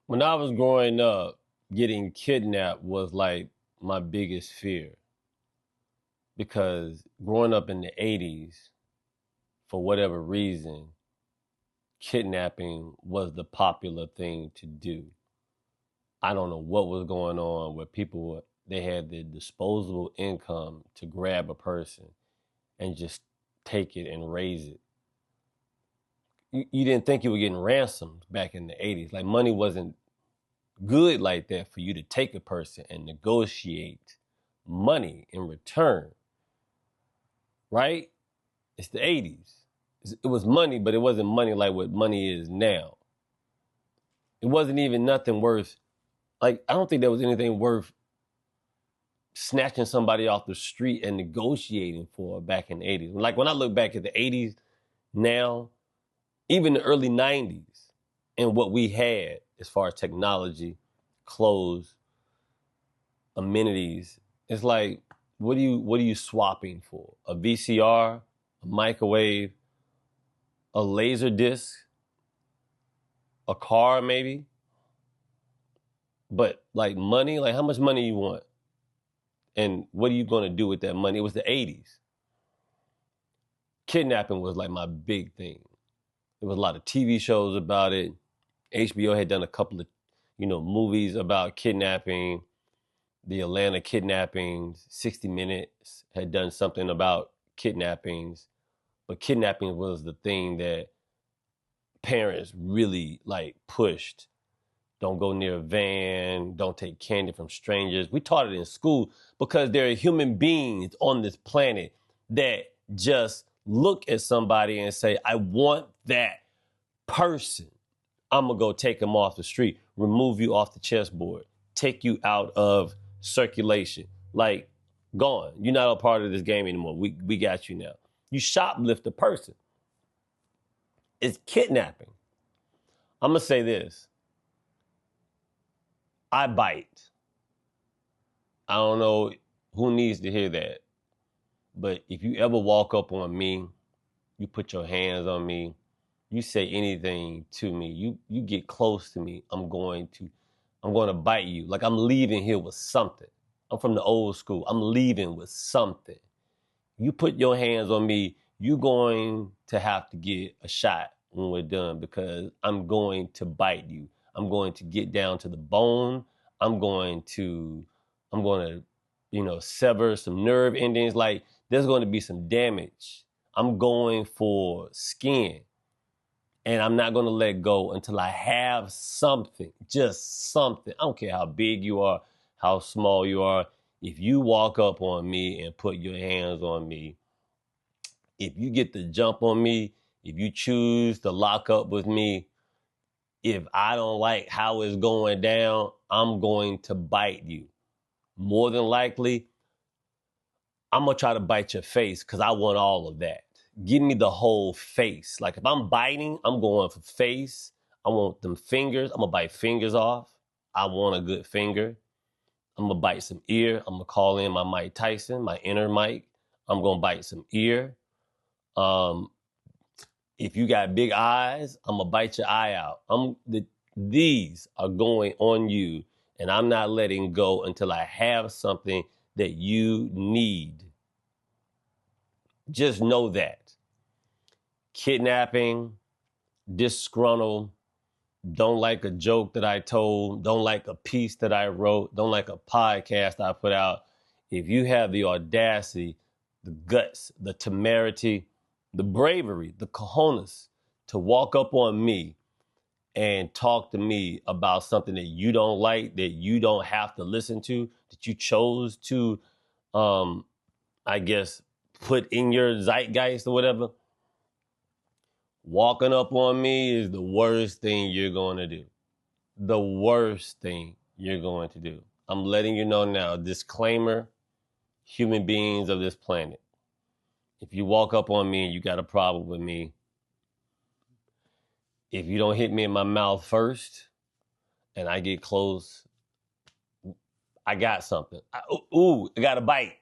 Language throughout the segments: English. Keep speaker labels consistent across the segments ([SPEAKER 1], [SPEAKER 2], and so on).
[SPEAKER 1] When I was growing up, getting kidnapped was like my biggest fear because growing up in the 80s, for whatever reason, kidnapping was the popular thing to do. I don't know what was going on where they had the disposable income to grab a person and just take it and raise it. You didn't think you were getting ransomed back in the 80s. Like money wasn't good like that for you to take a person and negotiate money in return, right? It's the 80s. It was money, but it wasn't money like what money is now. It wasn't even nothing worth, like, I don't think there was anything worth snatching somebody off the street and negotiating for back in the 80s. Like when I look back at the 80s now, even the early 90s, and what we had as far as technology, clothes, amenities, it's like, what are you swapping for? A VCR, a microwave, a laser disc, a car maybe? But like money, like how much money you want? And what are you going to do with that money? It was the 80s. Kidnapping was like my big thing. There was a lot of TV shows about it. HBO had done a couple of, movies about kidnapping. The Atlanta kidnappings, 60 Minutes had done something about kidnappings. But kidnapping was the thing that parents really like pushed. Don't go near a van. Don't take candy from strangers. We taught it in school because there are human beings on this planet that just look at somebody and say, I want that person. I'm going to go take them off the street, remove you off the chessboard, take you out of circulation. Like, gone. You're not a part of this game anymore. We got you now. You shoplift a person. It's kidnapping. I'm going to say this. I bite. I don't know who needs to hear that. But if you ever walk up on me, you put your hands on me, you say anything to me, you get close to me, I'm going to bite you. Like I'm leaving here with something. I'm from the old school. I'm leaving with something. You put your hands on me, you're going to have to get a shot when we're done because I'm going to bite you. I'm going to get down to the bone. I'm going to, sever some nerve endings. Like there's going to be some damage. I'm going for skin. And I'm not going to let go until I have something, just something. I don't care how big you are, how small you are. If you walk up on me and put your hands on me, if you get the jump on me, if you choose to lock up with me, if I don't like how it's going down, I'm going to bite you. More than likely, I'm going to try to bite your face because I want all of that. Give me the whole face. Like if I'm biting, I'm going for face. I want them fingers. I'm going to bite fingers off. I want a good finger. I'm going to bite some ear. I'm going to call in my Mike Tyson, my inner Mike. I'm going to bite some ear. If you got big eyes, I'm going to bite your eye out. These are going on you, and I'm not letting go until I have something that you need. Just know that. Kidnapping, disgruntled, don't like a joke that I told, don't like a piece that I wrote, don't like a podcast I put out. If you have the audacity, the guts, the temerity, the bravery, the cojones to walk up on me and talk to me about something that you don't like, that you don't have to listen to, that you chose to, I guess, put in your zeitgeist or whatever, walking up on me is the worst thing you're going to do. The worst thing you're going to do. I'm letting you know now, disclaimer, human beings of this planet. If you walk up on me and you got a problem with me, if you don't hit me in my mouth first and I get close, I got something. I got a bite.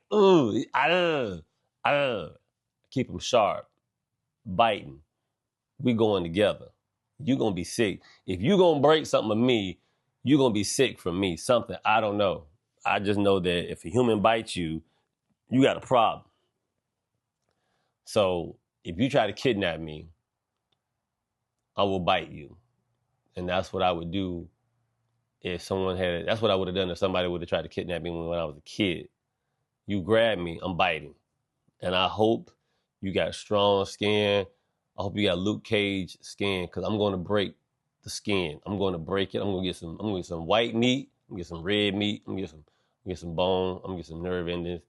[SPEAKER 1] Keep them sharp, biting. We going together. You're going to be sick. If you're going to break something with me, you're going to be sick from me, something. I don't know. I just know that if a human bites you, you got a problem. So if you try to kidnap me, I will bite you. And that's what I would do if someone had, that's what I would have done if somebody would have tried to kidnap me when I was a kid. You grab me, I'm biting. And I hope you got strong skin. I hope you got Luke Cage skin, because I'm going to break the skin. I'm going to break it. I'm going to get some white meat. I'm going to get some red meat. I'm going to get some bone. I'm going to get some nerve endings.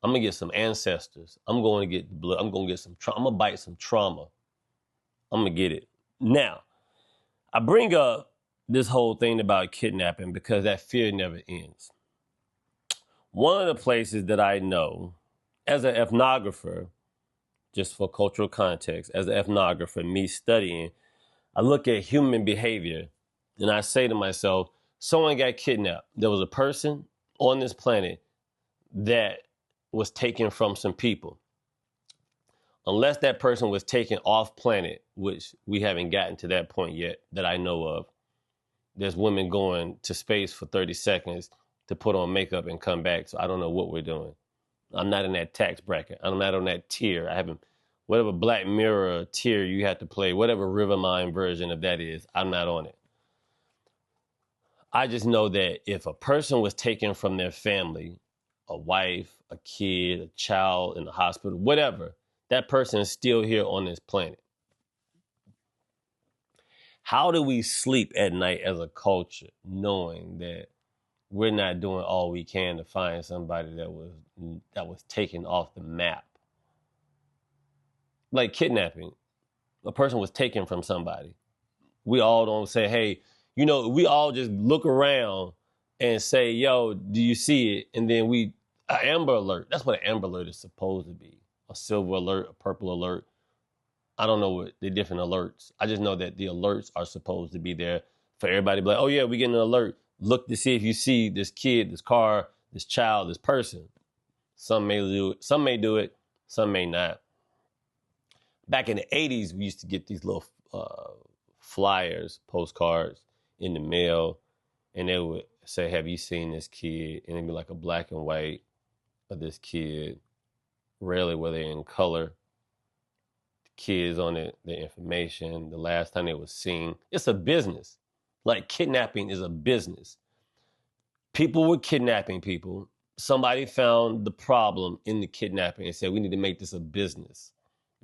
[SPEAKER 1] I'm going to get some ancestors. I'm going to get blood. I'm going to get some I'm going to bite some trauma. I'm going to get it. Now, I bring up this whole thing about kidnapping because that fear never ends. One of the places that I know, as an ethnographer, just for cultural context, as an ethnographer, me studying, I look at human behavior and I say to myself, someone got kidnapped. There was a person on this planet that was taken from some people. Unless that person was taken off planet, which we haven't gotten to that point yet that I know of, there's women going to space for 30 seconds to put on makeup and come back. So I don't know what we're doing. I'm not in that tax bracket. I'm not on that tier. I haven't, whatever Black Mirror tier you have to play, whatever Rivermind version of that is, I'm not on it. I just know that if a person was taken from their family, a wife, a kid, a child in the hospital, whatever, that person is still here on this planet. How do we sleep at night as a culture knowing that we're not doing all we can to find somebody that was taken off the map? Like kidnapping. A person was taken from somebody. We all don't say, hey, we all just look around and say, yo, do you see it? And then an Amber Alert. That's what an Amber Alert is supposed to be. A silver alert, a purple alert. I don't know what the different alerts. I just know that the alerts are supposed to be there for everybody to be like, oh yeah, we getting an alert. Look to see if you see this kid, this car, this child, this person. Some may do it, some may not. Back in the 80s, we used to get these little flyers, postcards in the mail, and they would say, have you seen this kid? And it'd be like a black and white of this kid. Rarely were they in color. The kids on it, the information, the last time they was seen. It's a business. Like kidnapping is a business. People were kidnapping people. Somebody found the problem in the kidnapping and said, we need to make this a business.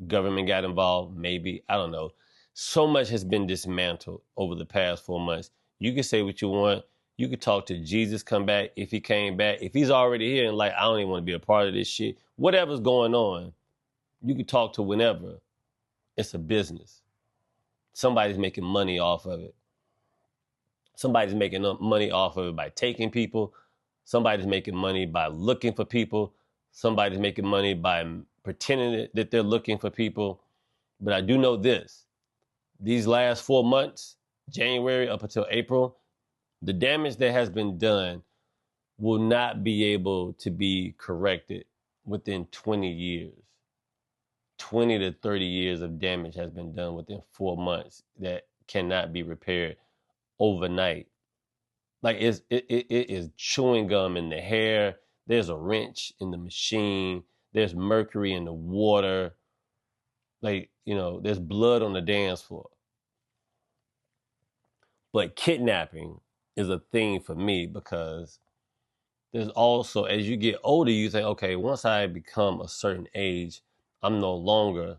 [SPEAKER 1] Government got involved, maybe, I don't know. So much has been dismantled over the past 4 months. You can say what you want. You could talk to Jesus, come back. If he came back, if he's already here and like, I don't even want to be a part of this shit, whatever's going on, you could talk to whenever. It's a business. Somebody's making money off of it. Somebody's making money off of it by taking people. Somebody's making money by looking for people. Somebody's making money by pretending that they're looking for people. But I do know this. These last 4 months, January up until April, the damage that has been done will not be able to be corrected within 20 years. 20 to 30 years of damage has been done within 4 months that cannot be repaired overnight. Like it is chewing gum in the hair. There's a wrench in the machine. There's mercury in the water. Like, there's blood on the dance floor. But kidnapping is a thing for me because there's also, as you get older, you think, okay, once I become a certain age, I'm no longer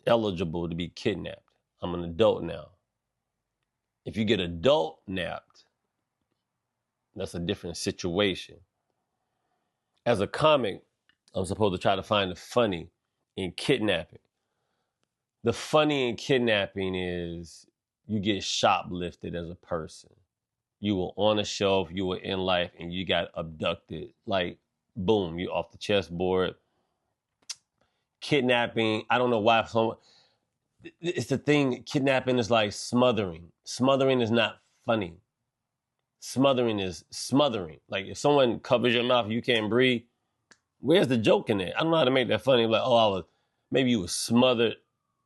[SPEAKER 1] eligible to be kidnapped. I'm an adult now. If you get adult napped, that's a different situation. As a comic, I'm supposed to try to find the funny in kidnapping. The funny in kidnapping is you get shoplifted as a person. You were on a shelf, you were in life, and you got abducted. Like, boom, you're off the chessboard. Kidnapping, I don't know why someone... It's the thing, kidnapping is like smothering. Smothering is not funny. Smothering is smothering. Like if someone covers your mouth, you can't breathe. Where's the joke in that? I don't know how to make that funny. Like, maybe you were smothered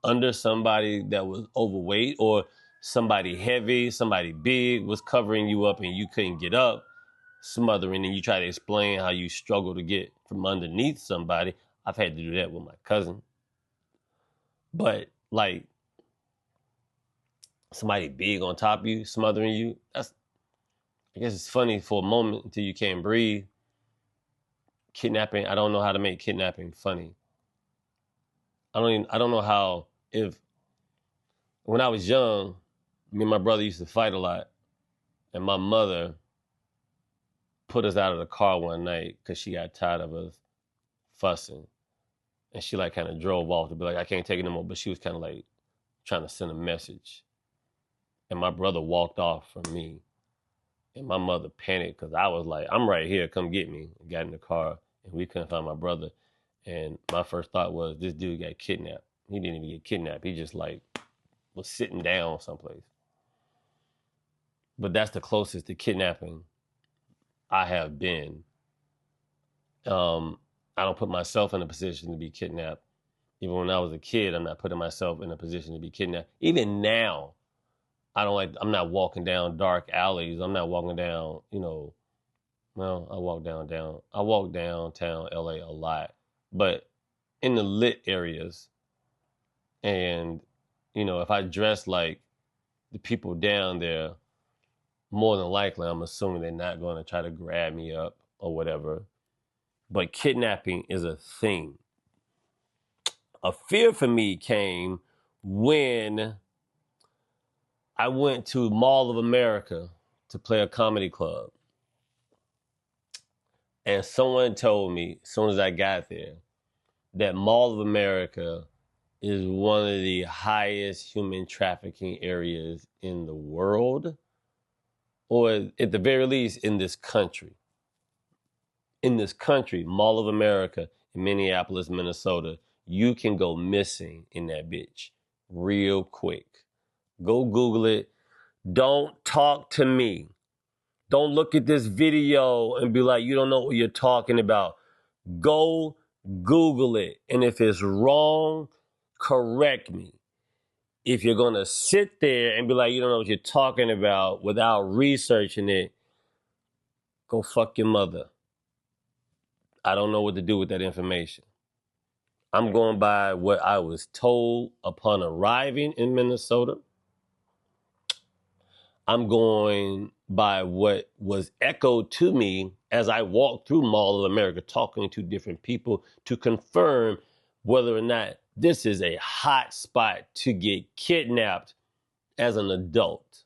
[SPEAKER 1] under somebody that was overweight, or somebody heavy, somebody big was covering you up and you couldn't get up, smothering, and you try to explain how you struggle to get from underneath somebody. I've had to do that with my cousin. But like somebody big on top of you, smothering you, I guess it's funny for a moment until you can't breathe. Kidnapping, I don't know how to make kidnapping funny. I don't know how, if when I was young, me and my brother used to fight a lot, and my mother put us out of the car one night because she got tired of us fussing. And she like kind of drove off to be like, I can't take it no more. But she was kind of like trying to send a message. And my brother walked off from me. And my mother panicked because I was like, I'm right here, come get me. Got in the car and we couldn't find my brother. And my first thought was, this dude got kidnapped. He didn't even get kidnapped. He just like was sitting down someplace. But that's the closest to kidnapping I have been. I don't put myself in a position to be kidnapped. Even when I was a kid, I'm not putting myself in a position to be kidnapped. Even now, I'm not walking down dark alleys. I'm not walking down, well, I walk downtown LA a lot, but in the lit areas. And, if I dress like the people down there, more than likely, I'm assuming they're not going to try to grab me up or whatever. But kidnapping is a thing. A fear for me came when I went to Mall of America to play a comedy club. And someone told me, as soon as I got there, that Mall of America is one of the highest human trafficking areas in the world, or at the very least in this country. In this country, Mall of America in Minneapolis, Minnesota, you can go missing in that bitch real quick. Go Google it. Don't talk to me. Don't look at this video and be like, you don't know what you're talking about. Go Google it. And if it's wrong, correct me. If you're going to sit there and be like, you don't know what you're talking about without researching it, go fuck your mother. I don't know what to do with that information. I'm going by what I was told upon arriving in Minnesota. I'm going by what was echoed to me as I walked through Mall of America, talking to different people to confirm whether or not this is a hot spot to get kidnapped as an adult.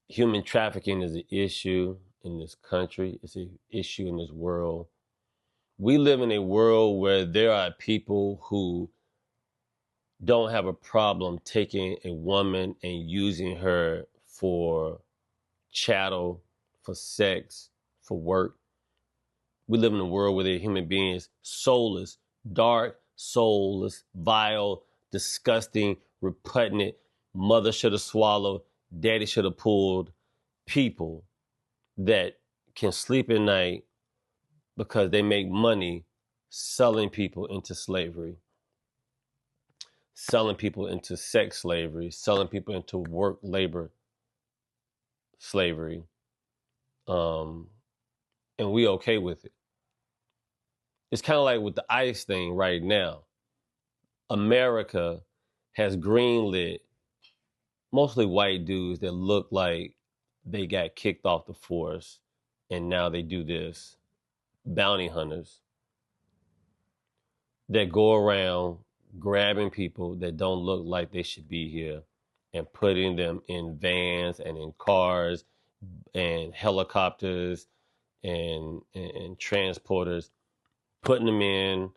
[SPEAKER 1] Human trafficking is an issue in this country. It's an issue in this world. We live in a world where there are people who don't have a problem taking a woman and using her for chattel, for sex, for work. We live in a world where there are human beings, soulless, dark, soulless, vile, disgusting, repugnant, mother should have swallowed, daddy should have pulled, people that can sleep at night because they make money selling people into slavery, selling people into sex slavery, selling people into work labor slavery. And we okay with it. It's kind of like with the ICE thing right now. America has greenlit mostly white dudes that look like they got kicked off the force and now they do this. Bounty hunters that go around grabbing people that don't look like they should be here and putting them in vans and in cars and helicopters and transporters, putting them in.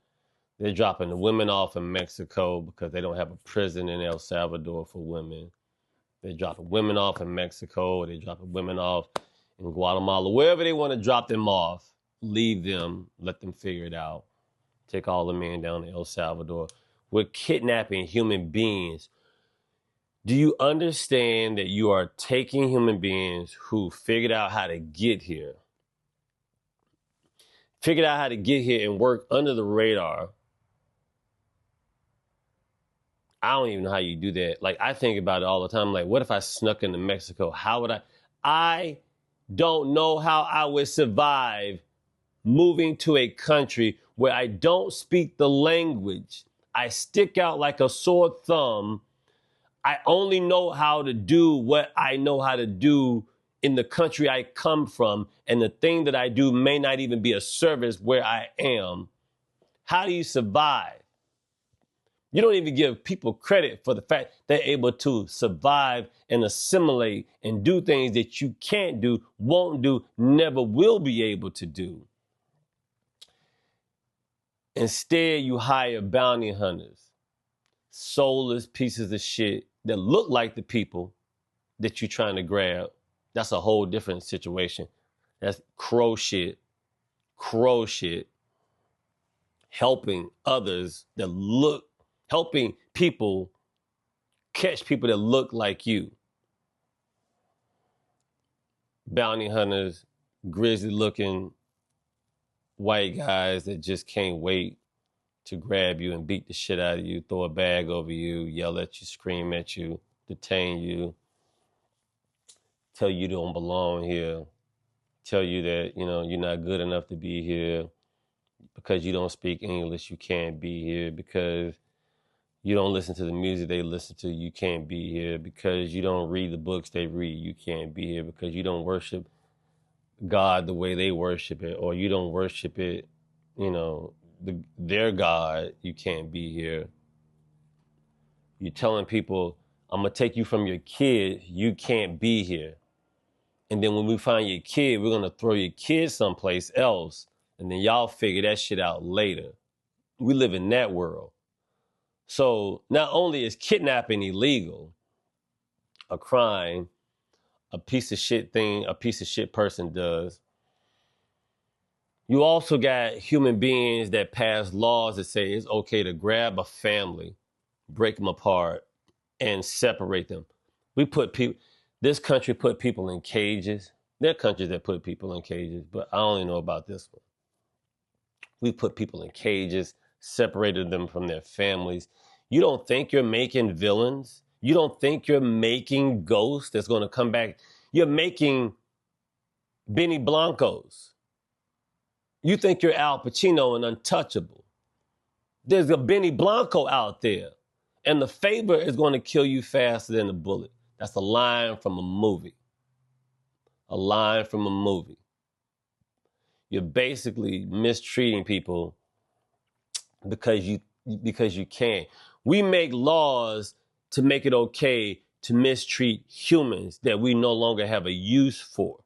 [SPEAKER 1] They're dropping the women off in Mexico because they don't have a prison in El Salvador for women. They're dropping women off in Mexico. They're dropping women off in Guatemala. Wherever they want to drop them off, leave them, let them figure it out. Take all the men down to El Salvador. We're kidnapping human beings. Do you understand that you are taking human beings who figured out how to get here, and work under the radar, I don't even know how you do that. Like, I think about it all the time. Like, what if I snuck into Mexico? How would I don't know how I would survive moving to a country where I don't speak the language. I stick out like a sore thumb. I only know how to do what I know how to do in the country I come from. And the thing that I do may not even be a service where I am. How do you survive? You don't even give people credit for the fact they're able to survive and assimilate and do things that you can't do, won't do, never will be able to do. Instead, you hire bounty hunters, soulless pieces of shit that look like the people that you're trying to grab. That's a whole different situation. That's crow shit, helping others that look, helping people catch people that look like you. Bounty hunters, grizzly looking white guys that just can't wait to grab you and beat the shit out of you, throw a bag over you, yell at you, scream at you, detain you, tell you don't belong here, tell you that, you're not good enough to be here because you don't speak English, you can't be here because you don't listen to the music they listen to, you can't be here because you don't read the books they read, you can't be here because you don't worship God the way they worship it, or you don't worship it, their God, you can't be here. You're telling people, I'm going to take you from your kid, you can't be here. And then when we find your kid, we're going to throw your kid someplace else. And then y'all figure that shit out later. We live in that world. So not only is kidnapping illegal, a crime, a piece of shit thing, a piece of shit person does, you also got human beings that pass laws that say it's okay to grab a family, break them apart, and separate them. This country put people in cages. There are countries that put people in cages, but I only know about this one. We put people in cages, separated them from their families. You don't think you're making villains? You don't think you're making ghosts that's going to come back? You're making Benny Blancos. You think you're Al Pacino and untouchable. There's a Benny Blanco out there, and the favor is going to kill you faster than a bullet. That's a line from a movie. A line from a movie. You're basically mistreating people because you can. We make laws to make it okay to mistreat humans that we no longer have a use for.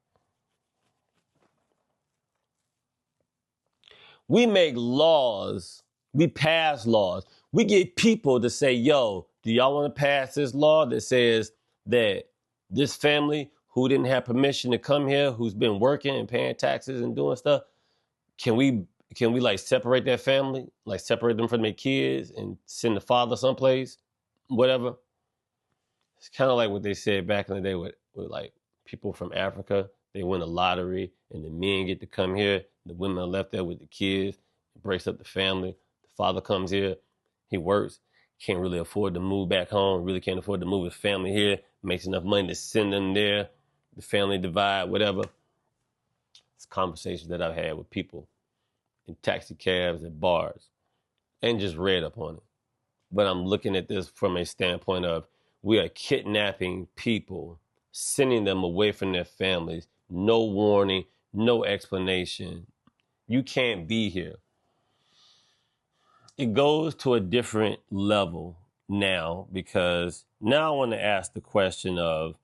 [SPEAKER 1] We make laws, we pass laws. We get people to say, yo, do y'all want to pass this law that says that this family who didn't have permission to come here, who's been working and paying taxes and doing stuff, can we like separate that family, like separate them from their kids and send the father someplace, whatever? It's kind of like what they said back in the day with like people from Africa. They win a lottery and the men get to come here. The women are left there with the kids. It breaks up the family. The father comes here. He works. Can't really afford to move back home. Really can't afford to move his family here. Makes enough money to send them there. The family divide, whatever. It's conversations that I've had with people in taxi cabs at bars and just read up on it. But I'm looking at this from a standpoint of we are kidnapping people, sending them away from their families, no warning, no explanation. You can't be here. It goes to a different level now because now I want to ask the question of,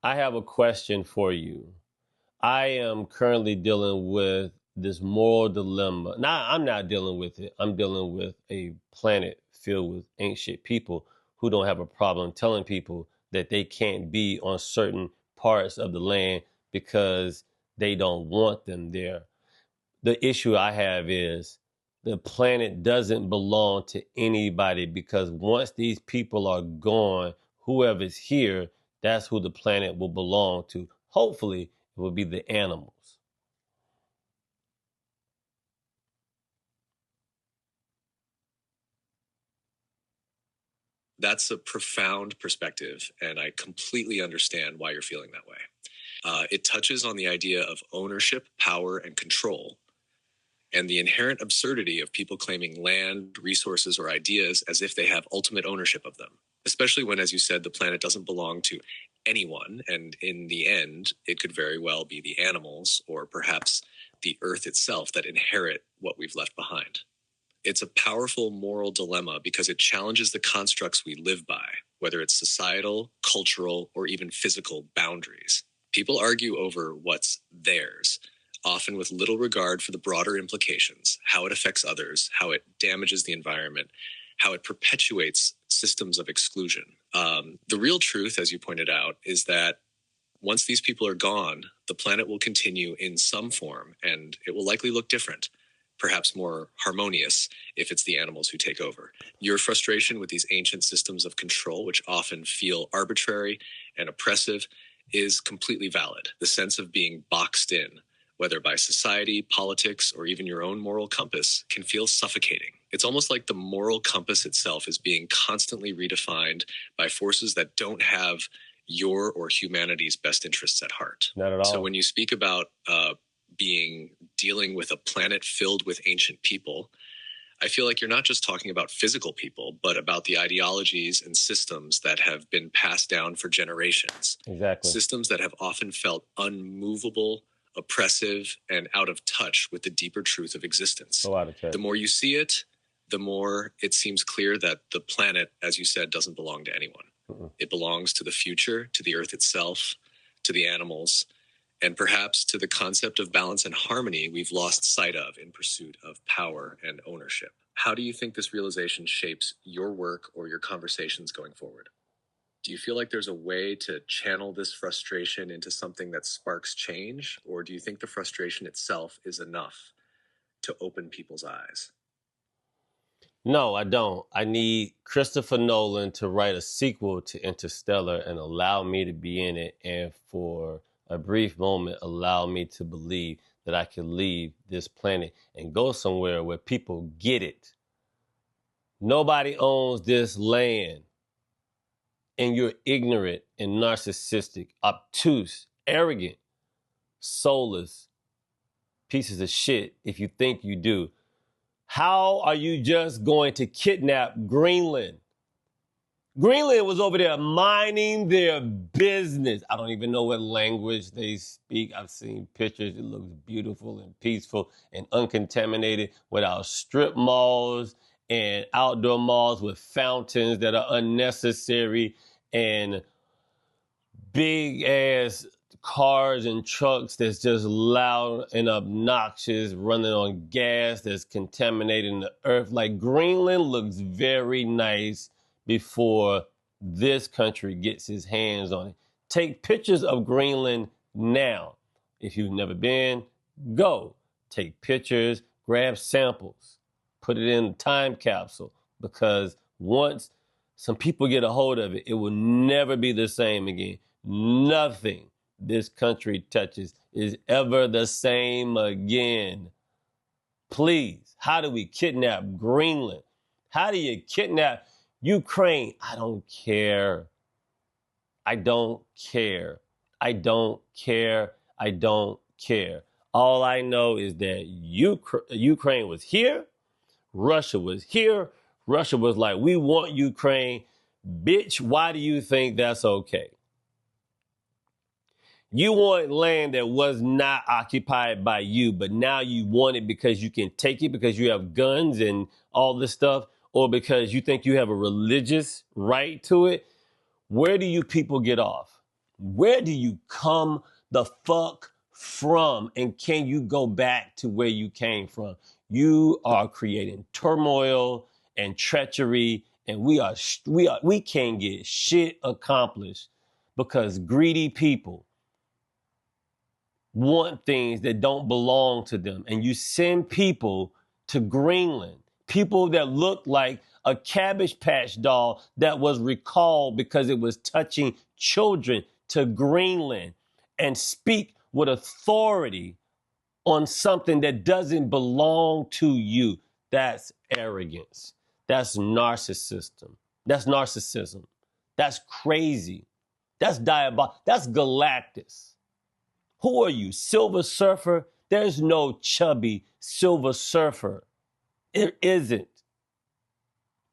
[SPEAKER 1] I have a question for you. I am currently dealing with this moral dilemma. Now, I'm not dealing with it. I'm dealing with a planet filled with ancient people who don't have a problem telling people that they can't be on certain parts of the land because they don't want them there. The issue I have is the planet doesn't belong to anybody because once these people are gone, whoever's here, that's who the planet will belong to. Hopefully, it will be the animals.
[SPEAKER 2] That's a profound perspective, and I completely understand why you're feeling that way. It touches on the idea of ownership, power, and control, and the inherent absurdity of people claiming land, resources, or ideas as if they have ultimate ownership of them, especially when, as you said, the planet doesn't belong to anyone, and in the end, it could very well be the animals or perhaps the Earth itself that inherit what we've left behind. It's a powerful moral dilemma because it challenges the constructs we live by, whether it's societal, cultural, or even physical boundaries. People argue over what's theirs, often with little regard for the broader implications, how it affects others, how it damages the environment, how it perpetuates systems of exclusion. The real truth, as you pointed out, is that once these people are gone, the planet will continue in some form, and it will likely look different, perhaps more harmonious if it's the animals who take over. Your frustration with these ancient systems of control, which often feel arbitrary and oppressive, is completely valid. The sense of being boxed in, whether by society, politics, or even your own moral compass, can feel suffocating. It's almost like the moral compass itself is being constantly redefined by forces that don't have your or humanity's best interests at heart.
[SPEAKER 1] Not at all.
[SPEAKER 2] So when you speak about dealing with a planet filled with ancient people, I feel like you're not just talking about physical people, but about the ideologies and systems that have been passed down for generations.
[SPEAKER 1] Exactly.
[SPEAKER 2] Systems that have often felt unmovable, oppressive, and out of touch with the deeper truth of existence.
[SPEAKER 1] So out of touch.
[SPEAKER 2] The more you see it, the more it seems clear that the planet, as you said, doesn't belong to anyone. It belongs to the future, to the Earth itself, to the animals, and perhaps to the concept of balance and harmony we've lost sight of in pursuit of power and ownership. How do you think this realization shapes your work or your conversations going forward? Do you feel like there's a way to channel this frustration into something that sparks change, or do you think the frustration itself is enough to open people's eyes?
[SPEAKER 1] No, I don't. I need Christopher Nolan to write a sequel to Interstellar and allow me to be in it, and for a brief moment allow me to believe that I can leave this planet and go somewhere where people get it. Nobody owns this land, and you're ignorant and narcissistic, obtuse, arrogant, soulless pieces of shit if you think you do. How are you just going to kidnap Greenland? Greenland was over there minding their business. I don't even know what language they speak. I've seen pictures. It looks beautiful and peaceful and uncontaminated, without strip malls and outdoor malls with fountains that are unnecessary and big ass cars and trucks that's just loud and obnoxious, running on gas that's contaminating the earth. Like, Greenland looks very nice before this country gets his hands on it. Take pictures of Greenland now. If you've never been, go. Take pictures, grab samples, put it in a time capsule, because once some people get a hold of it, it will never be the same again. Nothing this country touches is ever the same again. Please, how do we kidnap Greenland? How do you kidnap Ukraine? I don't care. I don't care. I don't care. I don't care. All I know is that Ukraine was here. Russia was here. Russia was like, we want Ukraine. Bitch, why do you think that's okay? You want land that was not occupied by you, but now you want it because you can take it, because you have guns and all this stuff, or because you think you have a religious right to it. Where do you people get off? Where do you come the fuck from? And can you go back to where you came from? You are creating turmoil and treachery, and we can't get shit accomplished because greedy people want things that don't belong to them. And you send people to Greenland, people that look like a Cabbage Patch doll that was recalled because it was touching children, to Greenland, and speak with authority on something that doesn't belong to you. That's arrogance. That's narcissism. That's narcissism. That's crazy. That's diabolical. That's Galactus. Who are you, Silver Surfer? There's no chubby Silver Surfer. There isn't.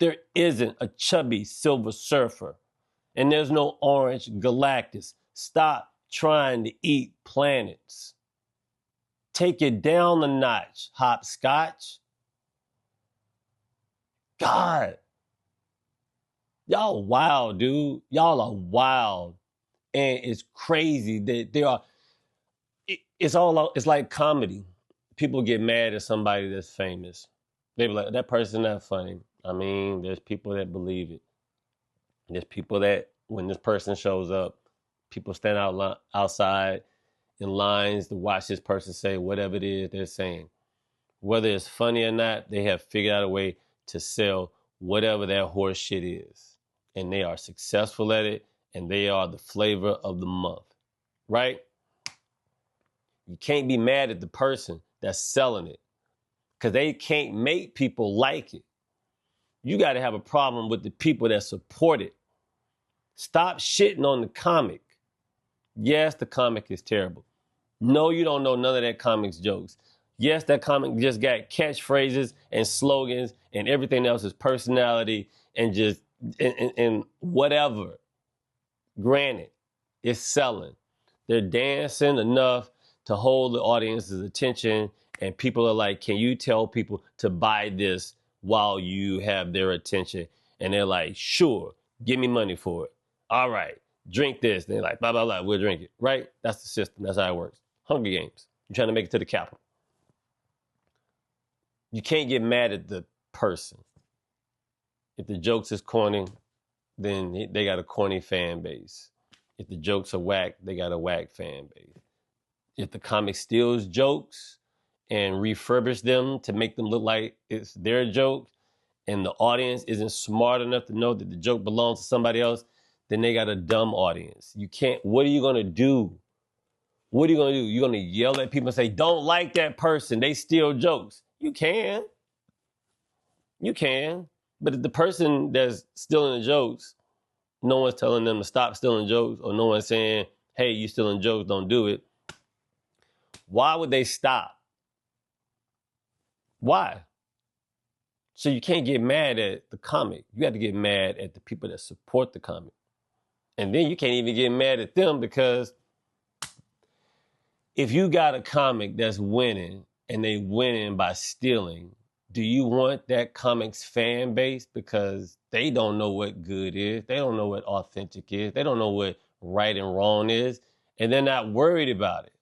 [SPEAKER 1] There isn't a chubby Silver Surfer. And there's no orange Galactus. Stop trying to eat planets. Take it down a notch, hopscotch. God. Y'all wild, dude. Y'all are wild. And it's crazy that there are, it's like comedy. People get mad at somebody that's famous. They be like, that person not funny. I mean, there's people that believe it. There's people that when this person shows up, people stand outside in lines to watch this person say whatever it is they're saying. Whether it's funny or not, they have figured out a way to sell whatever that horse shit is. And they are successful at it, and they are the flavor of the month, right? You can't be mad at the person that's selling it because they can't make people like it. You got to have a problem with the people that support it. Stop shitting on the comic. Yes, the comic is terrible. No, you don't know none of that comic's jokes. Yes, that comic just got catchphrases and slogans and everything else is personality and just and whatever. Granted, it's selling. They're dancing enough to hold the audience's attention, and people are like, can you tell people to buy this while you have their attention? And they're like, sure, give me money for it. All right, drink this. And they're like, blah, blah, blah, we'll drink it, right? That's the system. That's how it works. Hunger Games. You're trying to make it to the Capitol. You can't get mad at the person. If the jokes is corny, then they got a corny fan base. If the jokes are whack, they got a whack fan base. If the comic steals jokes and refurbish them to make them look like it's their joke, and the audience isn't smart enough to know that the joke belongs to somebody else, then they got a dumb audience. You can't, what are you gonna do? What are you gonna do? You're gonna yell at people and say, don't like that person, they steal jokes. You can. You can. But if the person that's stealing the jokes, no one's telling them to stop stealing jokes, or no one's saying, hey, you stealing jokes, don't do it. Why would they stop? Why? So you can't get mad at the comic. You have to get mad at the people that support the comic. And then you can't even get mad at them because if you got a comic that's winning and they winning by stealing, do you want that comic's fan base? Because they don't know what good is. They don't know what authentic is. They don't know what right and wrong is. And they're not worried about it.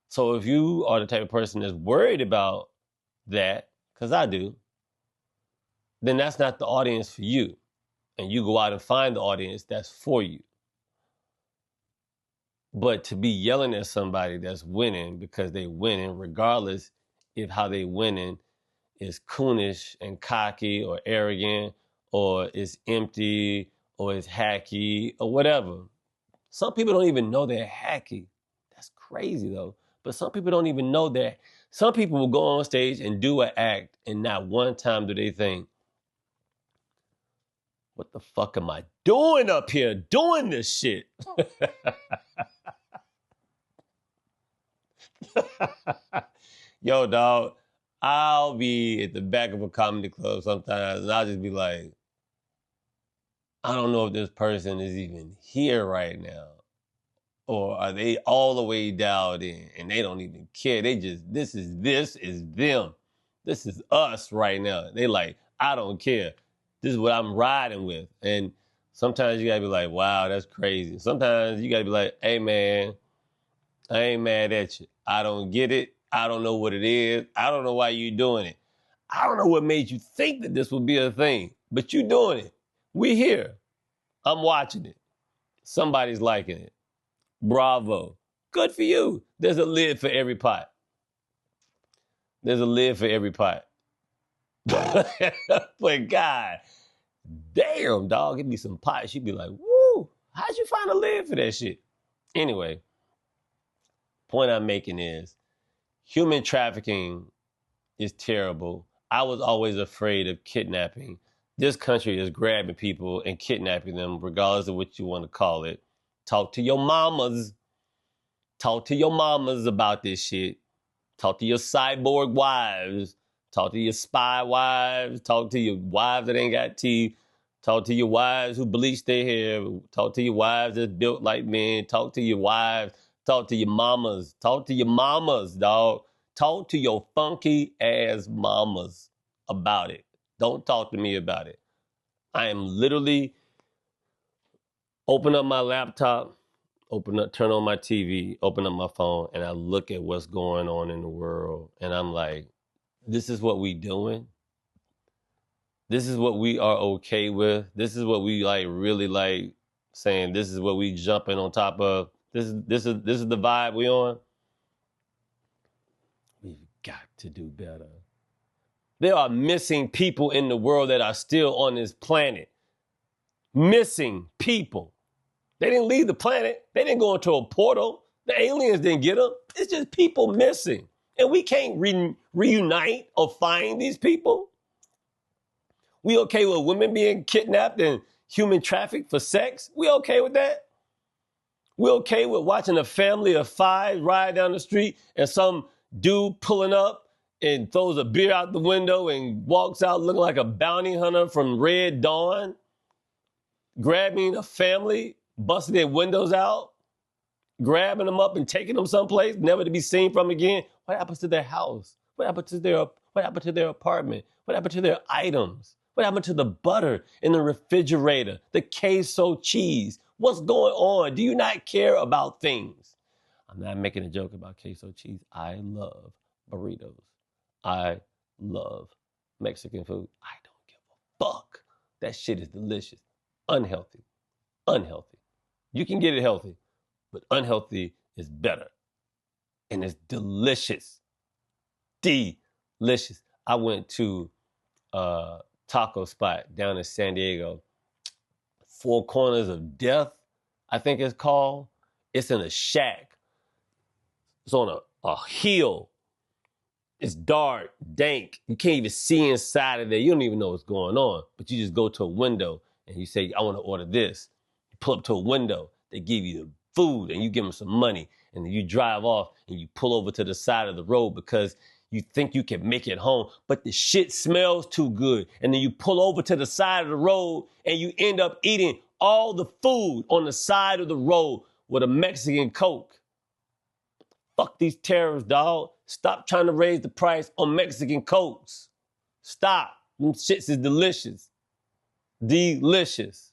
[SPEAKER 1] So if you are the type of person that's worried about that, because I do, then that's not the audience for you. And you go out and find the audience that's for you. But to be yelling at somebody that's winning because they winning, regardless if how they winning is coonish and cocky or arrogant or is empty or is hacky or whatever. Some people don't even know they're hacky. That's crazy though. But some people don't even know that. Some people will go on stage and do an act and not one time do they think, what the fuck am I doing up here doing this shit? Yo, dog, I'll be at the back of a comedy club sometimes and I'll just be like, I don't know if this person is even here right now. Or are they all the way dialed in and they don't even care? They just, this is them. This is us right now. They like, I don't care. This is what I'm riding with. And sometimes you gotta be like, wow, that's crazy. Sometimes you gotta be like, hey man, I ain't mad at you. I don't get it. I don't know what it is. I don't know why you doing it. I don't know what made you think that this would be a thing, but you doing it. We here. I'm watching it. Somebody's liking it. Bravo. Good for you. There's a lid for every pot. There's a lid for every pot. But God, damn, dog, give me some pot. She'd be like, woo, how'd you find a lid for that shit? Anyway, point I'm making is human trafficking is terrible. I was always afraid of kidnapping This country is grabbing people and kidnapping them, regardless of what you want to call it. Talk to your mamas. Talk to your mamas about this shit. Talk to your cyborg wives. Talk to your spy wives. Talk to your wives that ain't got teeth. Talk to your wives who bleach their hair. Talk to your wives that's built like men. Talk to your wives. Talk to your mamas. Talk to your mamas, dog. Talk to your funky ass mamas about it. Don't talk to me about it. I am literally open up my laptop, turn on my TV, open up my phone, and I look at what's going on in the world, and I'm like, this is what we doing. This is what we are okay with. This is what we like really like saying. This is what we jumping on top of. This is the vibe we on. We've got to do better. There are missing people in the world that are still on this planet. Missing people. They didn't leave the planet. They didn't go into a portal. The aliens didn't get them. It's just people missing. And we can't reunite or find these people. We okay with women being kidnapped and human trafficked for sex? We okay with that? We okay with watching a family of 5 ride down the street and some dude pulling up and throws a beer out the window and walks out looking like a bounty hunter from Red Dawn, grabbing a family, busting their windows out, grabbing them up and taking them someplace, never to be seen from again? What happens to their house? What happened to their apartment? What happened to their items? What happened to the butter in the refrigerator? The queso cheese? What's going on? Do you not care about things? I'm not making a joke about queso cheese. I love burritos. I love Mexican food. I don't give a fuck. That shit is delicious. Unhealthy. Unhealthy. You can get it healthy, but unhealthy is better. And it's delicious. Delicious. I went to a taco spot down in San Diego. 4 Corners of Death, I think it's called. It's in a shack. It's on a hill. It's dark, dank. You can't even see inside of there. You don't even know what's going on. But you just go to a window and you say, I want to order this. You pull up to a window. They give you the food and you give them some money. And then you drive off and you pull over to the side of the road because you think you can make it home, but the shit smells too good. And then you pull over to the side of the road and you end up eating all the food on the side of the road with a Mexican Coke. Fuck these terrorists, dog. Stop trying to raise the price on Mexican Cokes. Stop. Them shits is delicious. Delicious.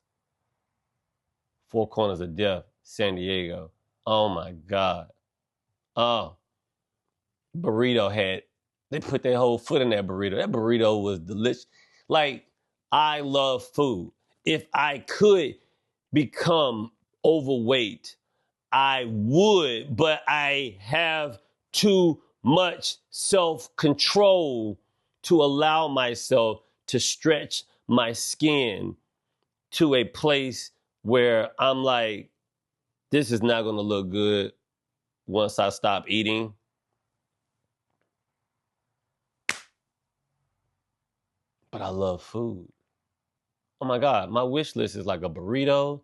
[SPEAKER 1] 4 Corners of Death, San Diego. Oh my God. Oh. They put their whole foot in that burrito. That burrito was delicious. Like, I love food. If I could become overweight, I would, but I have too much self-control to allow myself to stretch my skin to a place where I'm like, this is not going to look good once I stop eating. But I love food. Oh my God, my wish list is like a burrito,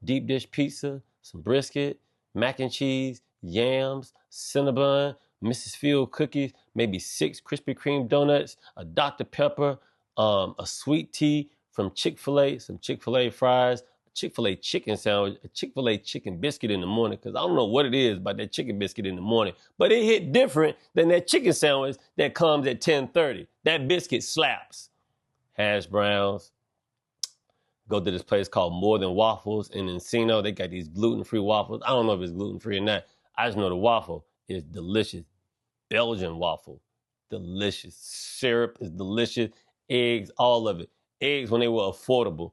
[SPEAKER 1] deep dish pizza, some brisket, mac and cheese, yams, Cinnabon, Mrs. Field cookies, maybe 6 Krispy Kreme donuts, a Dr. Pepper, a sweet tea from Chick-fil-A, some Chick-fil-A fries, a Chick-fil-A chicken sandwich, a Chick-fil-A chicken biscuit in the morning, because I don't know what it is about that chicken biscuit in the morning, but it hit different than that chicken sandwich that comes at 10:30. That biscuit slaps. Hash browns. Go to this place called More Than Waffles in Encino. They got these gluten-free waffles. I don't know if it's gluten-free or not. I just know the waffle is delicious. Belgian waffle, delicious. Syrup is delicious. Eggs, all of it. Eggs when they were affordable.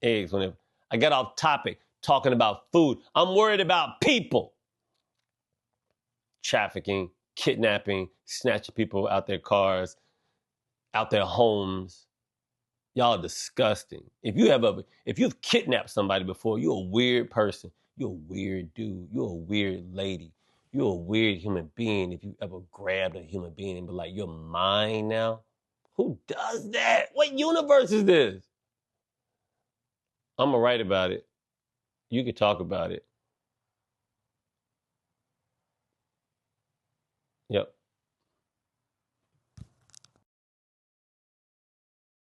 [SPEAKER 1] I got off topic talking about food. I'm worried about people. Trafficking, kidnapping, snatching people out their cars, out their homes. Y'all disgusting. If you've kidnapped somebody before, you're a weird person. You're a weird dude. You're a weird lady. You're a weird human being if you ever grabbed a human being and be like, you're mine now. Who does that? What universe is this? I'm gonna write about it. You can talk about it.